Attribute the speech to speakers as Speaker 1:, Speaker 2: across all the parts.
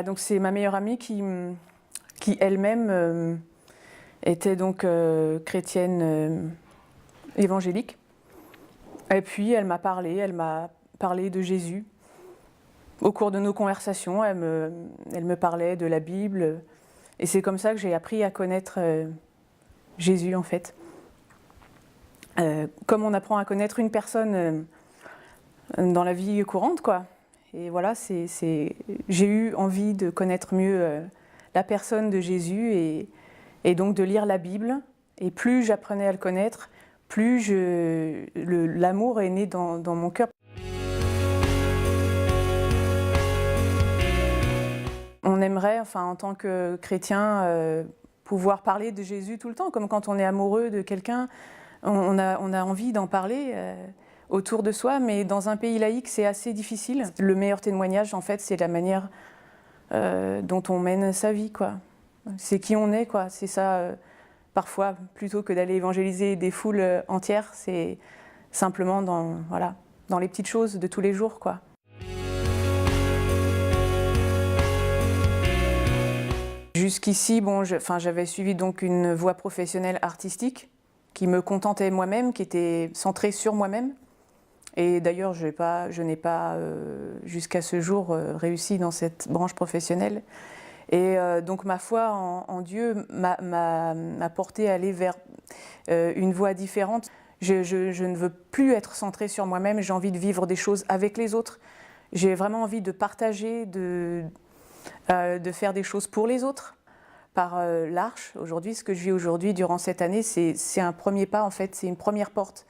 Speaker 1: Donc c'est ma meilleure amie qui elle-même était donc chrétienne évangélique. Et puis elle m'a parlé de Jésus. Au cours de nos conversations, elle me parlait de la Bible. Et c'est comme ça que j'ai appris à connaître Jésus en fait. Comme on apprend à connaître une personne dans la vie courante, quoi. Et voilà, j'ai eu envie de connaître mieux la personne de Jésus et donc de lire la Bible. Et plus j'apprenais à le connaître, plus l'amour est né dans mon cœur. On aimerait, enfin, en tant que chrétien, pouvoir parler de Jésus tout le temps, comme quand on est amoureux de quelqu'un, on a envie d'en parler autour de soi, mais dans un pays laïque, c'est assez difficile. Le meilleur témoignage, en fait, c'est la manière dont on mène sa vie, quoi. C'est qui on est, quoi. C'est ça, parfois, plutôt que d'aller évangéliser des foules entières, c'est simplement dans les petites choses de tous les jours, quoi. Jusqu'ici, j'avais suivi donc une voie professionnelle artistique qui me contentait moi-même, qui était centrée sur moi-même. Et d'ailleurs, je n'ai pas jusqu'à ce jour réussi dans cette branche professionnelle. Et donc ma foi en Dieu m'a porté à aller vers une voie différente. Je ne veux plus être centrée sur moi-même, j'ai envie de vivre des choses avec les autres. J'ai vraiment envie de partager, de faire des choses pour les autres. Par l'Arche, aujourd'hui, ce que je vis aujourd'hui durant cette année, c'est un premier pas en fait, c'est une première porte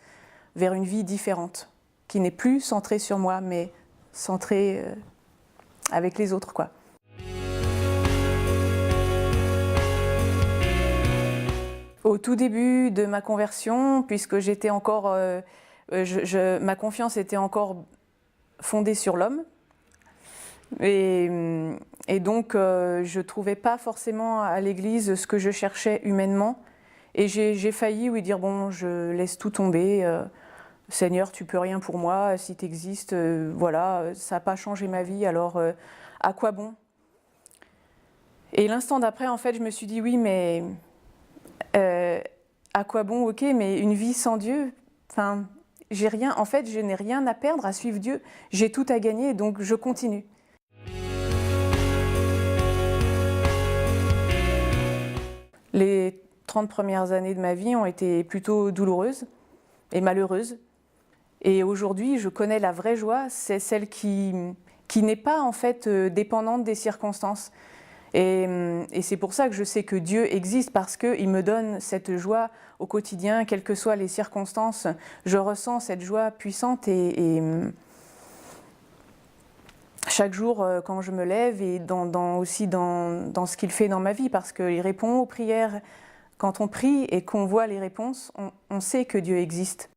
Speaker 1: vers une vie différente, qui n'est plus centrée sur moi, mais centrée avec les autres, quoi. Au tout début de ma conversion, puisque j'étais encore, ma confiance était encore fondée sur l'homme, et donc je ne trouvais pas forcément à l'église ce que je cherchais humainement, et j'ai failli lui dire bon, je laisse tout tomber. Seigneur, tu peux rien pour moi, si tu existes, voilà, ça n'a pas changé ma vie, alors à quoi bon? Et l'instant d'après, en fait, je me suis dit oui, mais à quoi bon? Ok, mais une vie sans Dieu, enfin, en fait, je n'ai rien à perdre à suivre Dieu, j'ai tout à gagner, donc je continue. Les 30 premières années de ma vie ont été plutôt douloureuses et malheureuses. Et aujourd'hui, je connais la vraie joie, c'est celle qui n'est pas en fait dépendante des circonstances. Et c'est pour ça que je sais que Dieu existe, parce qu'il me donne cette joie au quotidien, quelles que soient les circonstances. Je ressens cette joie puissante et chaque jour quand je me lève et aussi dans ce qu'il fait dans ma vie, parce qu'il répond aux prières. Quand on prie et qu'on voit les réponses, on sait que Dieu existe.